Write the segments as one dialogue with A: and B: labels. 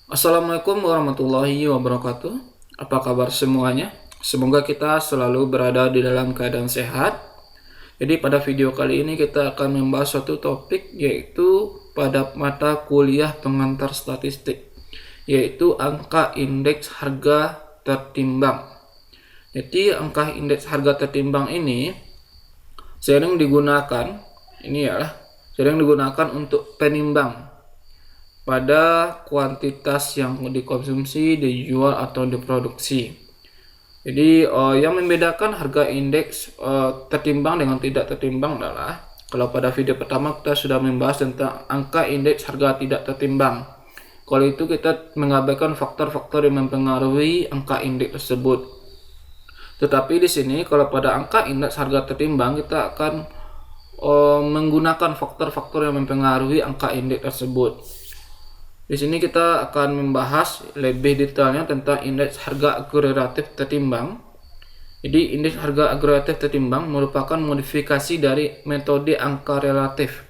A: Assalamualaikum warahmatullahi wabarakatuh. Apa kabar semuanya? Semoga kita selalu berada di dalam keadaan sehat. Jadi pada video kali ini kita akan membahas suatu topik, yaitu pada mata kuliah pengantar statistik, yaitu angka indeks harga tertimbang. Jadi angka indeks harga tertimbang ini sering digunakan untuk penimbang pada kuantitas yang dikonsumsi, dijual atau diproduksi. Jadi yang membedakan harga indeks tertimbang dengan tidak tertimbang adalah, kalau pada video pertama kita sudah membahas tentang angka indeks harga tidak tertimbang. Kalau itu kita mengabaikan faktor-faktor yang mempengaruhi angka indeks tersebut. Tetapi di sini kalau pada angka indeks harga tertimbang kita akan menggunakan faktor-faktor yang mempengaruhi angka indeks tersebut. Di sini kita akan membahas lebih detailnya tentang indeks harga agregatif tertimbang. Jadi indeks harga agregatif tertimbang merupakan modifikasi dari metode angka relatif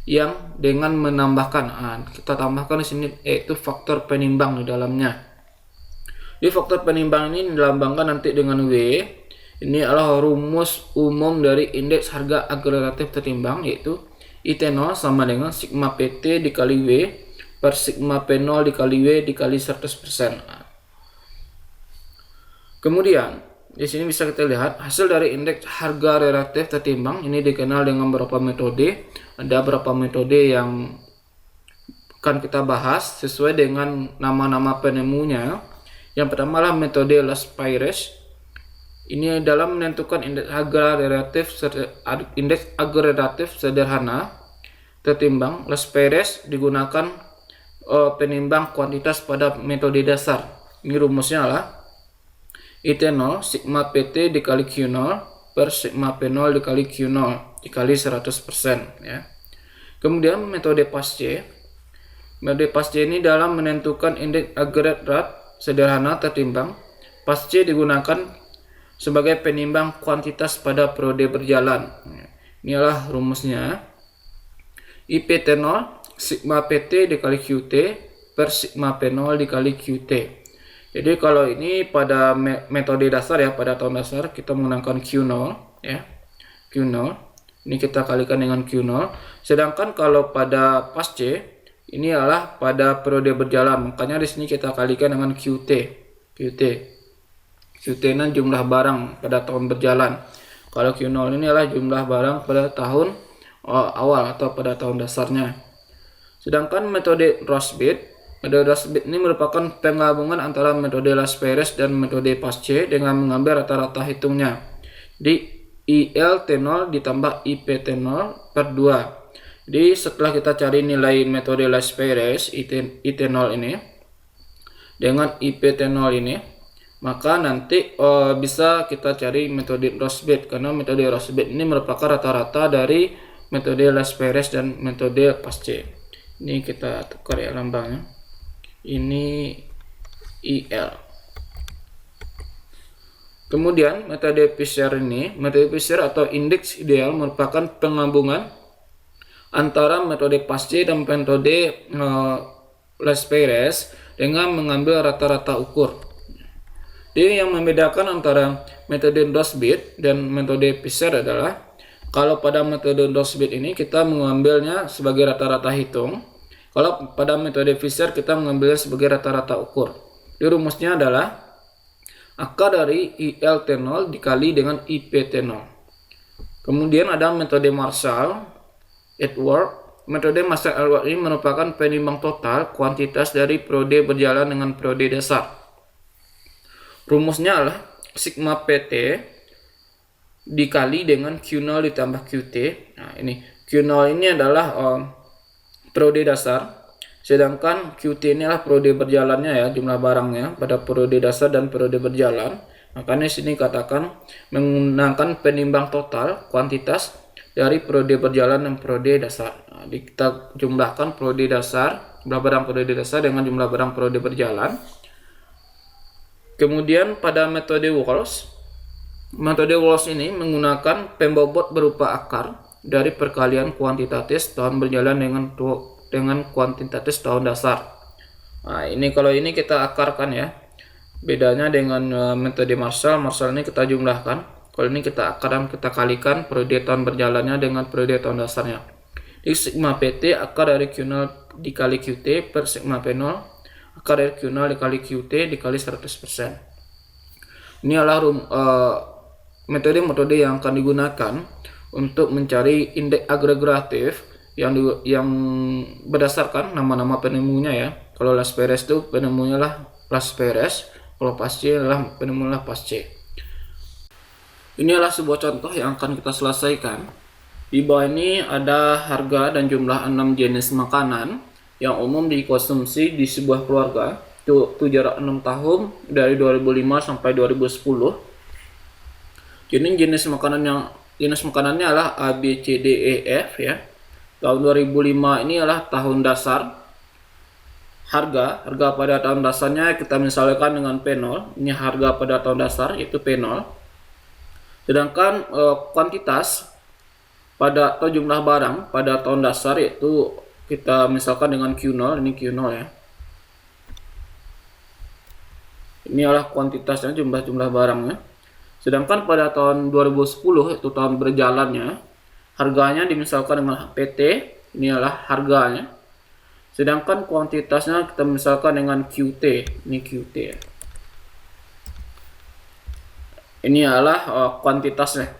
A: yang dengan menambahkan, kita tambahkan di sini yaitu faktor penimbang di dalamnya. Di faktor penimbang ini dilambangkan nanti dengan W. Ini adalah rumus umum dari indeks harga agregatif tertimbang, yaitu IT0 sama dengan sigma PT dikali W per sigma P0 dikali W dikali 100%. Kemudian di sini bisa kita lihat hasil dari indeks harga relatif tertimbang ini dikenal dengan beberapa metode. Ada beberapa metode yang akan kita bahas sesuai dengan nama-nama penemunya. Yang pertama adalah metode Laspeyres. Ini dalam menentukan indeks agregatif sederhana tertimbang. Laspeyres digunakan penimbang kuantitas pada metode dasar. Ini rumusnya adalah IT0 sigma PT dikali Q0 per sigma P0 dikali Q0 dikali 100%, ya. Kemudian metode Pasce. Metode Pasce ini dalam menentukan indeks agregat sederhana tertimbang. Pasce digunakan sebagai penimbang kuantitas pada periode berjalan. Ini adalah rumusnya. IP-T0 sigma PT dikali QT per sigma P0 dikali QT. Jadi kalau ini pada metode dasar, ya, pada tahun dasar kita menggunakan Q0, ya. Q0 ini kita kalikan dengan Q0. Sedangkan kalau pada Pasce ini adalah pada periode berjalan, makanya di sini kita kalikan dengan QT. QT ini jumlah barang pada tahun berjalan. Kalau Q0 ini adalah jumlah barang pada tahun awal atau pada tahun dasarnya. Sedangkan metode Rossbit ini merupakan penggabungan antara metode Laspeyres dan metode Pasce dengan mengambil rata-rata hitungnya. Di IL-T0 ditambah IP-T0 per 2. Jadi setelah kita cari nilai metode Laspeyres IT0 ini dengan IP-T0 ini, maka nanti bisa kita cari metode Rossbit, karena metode Rossbit ini merupakan rata-rata dari metode Laspeyres dan metode Pasce. Ini kita tukar, ya, lambangnya. Ini IL. Kemudian metode Fisher atau indeks ideal merupakan penggabungan antara metode Pasce dan metode Laspeyres dengan mengambil rata-rata ukur. Jadi yang membedakan antara metode Rossbit dan metode Fisher adalah, kalau pada metode Rossbit ini kita mengambilnya sebagai rata-rata hitung. Kalau pada metode Fisher kita mengambilnya sebagai rata-rata ukur. Di rumusnya adalah akar dari IL-T0 dikali dengan IP-T0. Kemudian ada metode Marshall-Edwards. Metode Marshall-Edwards ini merupakan penimbang total kuantitas dari periode berjalan dengan periode dasar. Rumusnya adalah sigma PT dikali dengan Q0 ditambah QT. Nah, ini Q0 ini adalah periode dasar, sedangkan QT ini adalah periode berjalannya, ya, jumlah barangnya pada periode dasar dan periode berjalan. Makanya sini katakan menggunakan penimbang total kuantitas dari periode berjalan dan periode dasar. Nah, kita jumlahkan periode dasar, jumlah barang periode dasar dengan jumlah barang periode berjalan. Kemudian pada metode Walsh ini menggunakan pembobot berupa akar dari perkalian kuantitatis tahun berjalan dengan kuantitatis tahun dasar. Nah, ini kalau ini kita akarkan ya. Bedanya dengan metode Marshall, Marshall ini kita jumlahkan. Kalau ini kita akarkan, kita kalikan periode tahun berjalannya dengan periode tahun dasarnya. Di sigma PT akar dari Q0 dikali QT per sigma P0 akar dari Q0 dikali QT dikali 100%. Ini adalah metode yang akan digunakan untuk mencari indeks agregatif yang berdasarkan nama-nama penemunya ya. Kalau Las Perez itu penemunya lah Las Perez, kalau Pasce adalah penemunya Pasce. Ini adalah sebuah contoh yang akan kita selesaikan. Di bawah ini ada harga dan jumlah 6 jenis makanan yang umum dikonsumsi di sebuah keluarga. Itu jarak 6 tahun dari 2005 sampai 2010. Jadi jenis makanannya adalah A, B, C, D, E, F ya. Tahun 2005 ini adalah tahun dasar. Harga pada tahun dasarnya kita misalkan dengan P0. Ini harga pada tahun dasar yaitu P0. Sedangkan kuantitas pada atau jumlah barang pada tahun dasar yaitu kita misalkan dengan Q0, ini Q0 ya. Ini adalah kuantitasnya, jumlah barangnya. Sedangkan pada tahun 2010 itu tahun berjalannya, harganya dimisalkan dengan PT, ini adalah harganya. Sedangkan kuantitasnya kita misalkan dengan QT, ini QT ya. Ini adalah kuantitasnya.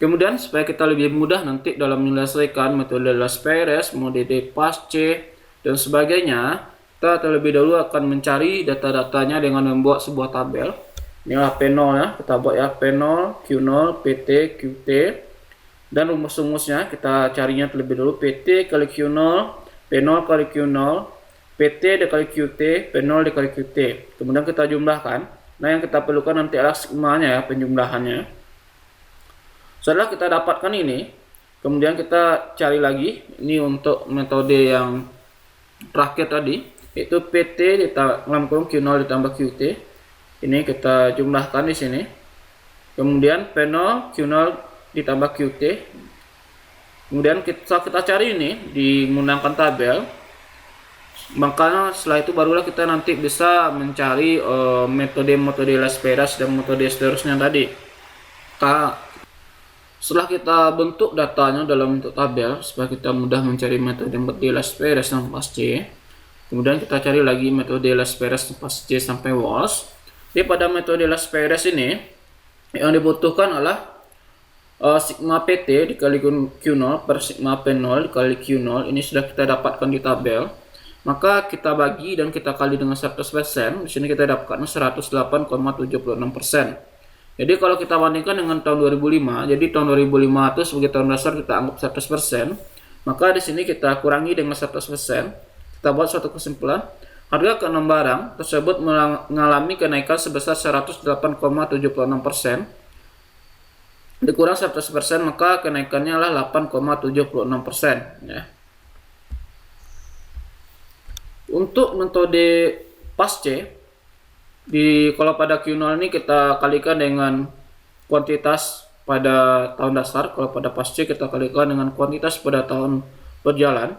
A: Kemudian supaya kita lebih mudah nanti dalam menyelesaikan metode Las Perez, metode Pasce, dan sebagainya, kita terlebih dahulu akan mencari data-datanya dengan membuat sebuah tabel. Inilah P0 ya, kita buat ya P0, Q0, PT, QT, dan rumus-rumusnya kita carinya terlebih dahulu PT kali Q0, P0 kali Q0, PT dikali QT, P0 dikali QT. Kemudian kita jumlahkan. Nah yang kita perlukan nanti adalah skemanya ya, penjumlahannya. Setelah kita dapatkan ini, kemudian kita cari lagi ini untuk metode yang terakhir tadi, yaitu PT dalam kurung Q0 ditambah QT. Ini kita jumlahkan di sini. Kemudian P0 Q0 ditambah QT. Kemudian kita cari ini di menggunakan tabel. Maka setelah itu barulah kita nanti bisa mencari metode Las Perez dan metode seterusnya tadi. Setelah kita bentuk datanya dalam bentuk tabel supaya kita mudah mencari metode Las Perez dan Pasce, kemudian kita cari lagi metode Las Perez, Pasce sampai Walsh. Jadi pada metode Las Perez ini yang dibutuhkan adalah sigma PT dikali Q0 per sigma P0 dikali Q0. Ini sudah kita dapatkan di tabel. Maka kita bagi dan kita kali dengan 100%. Di sini kita dapatkan 108,76%. Jadi kalau kita bandingkan dengan tahun 2005, jadi tahun 2005 itu sebagai tahun dasar kita anggap 100%, maka di sini kita kurangi dengan 100%. Kita buat suatu kesimpulan, harga ke-6 barang tersebut mengalami kenaikan sebesar 108,76%. Dikurang 100%, maka kenaikannya adalah 8,76% ya. Untuk metode Pasce, kalau pada Q0 ini kita kalikan dengan kuantitas pada tahun dasar, kalau pada Pasce kita kalikan dengan kuantitas pada tahun berjalan.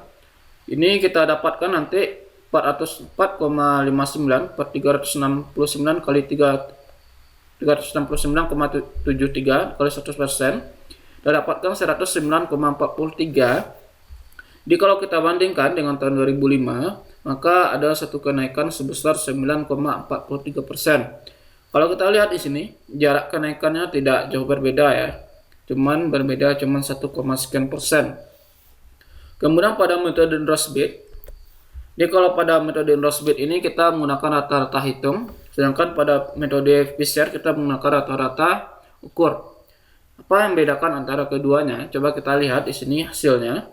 A: Ini kita dapatkan nanti 404,59 per 369 kali 369,73 kali 100%. Kita dapatkan 109,43. Jadi kalau kita bandingkan dengan tahun 2005, maka ada satu kenaikan sebesar 9,43%. Kalau kita lihat di sini, jarak kenaikannya tidak jauh berbeda ya. Berbeda 1,sekian%. Kemudian pada metode Rossbit, jadi kalau pada metode Rossbit ini kita menggunakan rata-rata hitung, sedangkan pada metode Fisher kita menggunakan rata-rata ukur. Apa yang membedakan antara keduanya? Coba kita lihat di sini hasilnya.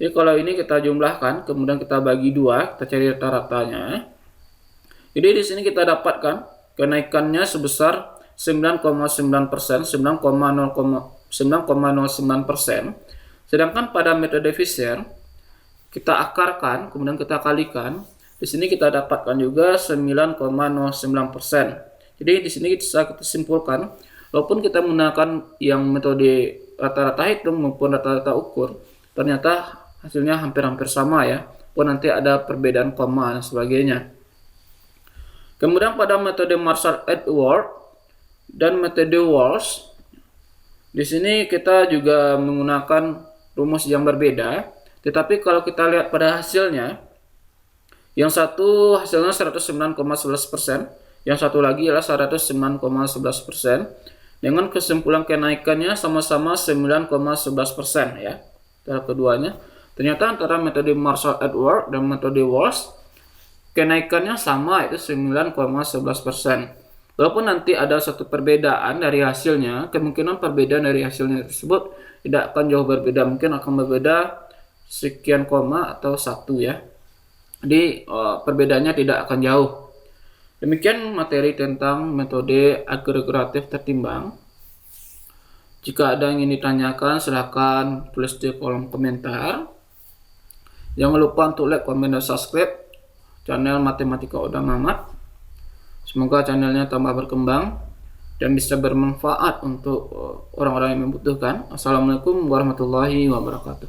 A: Jadi kalau ini kita jumlahkan, kemudian kita bagi dua, kita cari rata-ratanya. Jadi di sini kita dapatkan kenaikannya sebesar 9,9%, 9,09%. Sedangkan pada metode Fisher kita akarkan, kemudian kita kalikan. Di sini kita dapatkan juga 9,09%. Jadi di sini bisa kita simpulkan, walaupun kita menggunakan yang metode rata-rata hitung maupun rata-rata ukur, ternyata hasilnya hampir-hampir sama ya, pun nanti ada perbedaan koma dan sebagainya. Kemudian pada metode Marshall-Edwards dan metode Walsh, di sini kita juga menggunakan rumus yang berbeda, tetapi kalau kita lihat pada hasilnya, yang satu hasilnya 109,11%, yang satu lagi adalah 109,11%, dengan kesimpulan kenaikannya sama-sama 9,11% ya. Antara keduanya, ternyata antara metode Marshall-Edwards dan metode Walsh, kenaikannya sama, itu 9,11%. Walaupun nanti ada satu perbedaan dari hasilnya, kemungkinan perbedaan dari hasilnya tersebut tidak akan jauh berbeda, mungkin akan berbeda sekian koma atau satu ya. Jadi perbedaannya tidak akan jauh. Demikian materi tentang metode agregatif tertimbang. Jika ada yang ingin ditanyakan, silahkan tulis di kolom komentar. Jangan lupa untuk like, komen, dan subscribe channel Matematika Oda Mamat. Semoga channelnya tambah berkembang dan bisa bermanfaat untuk orang-orang yang membutuhkan. Assalamualaikum warahmatullahi wabarakatuh.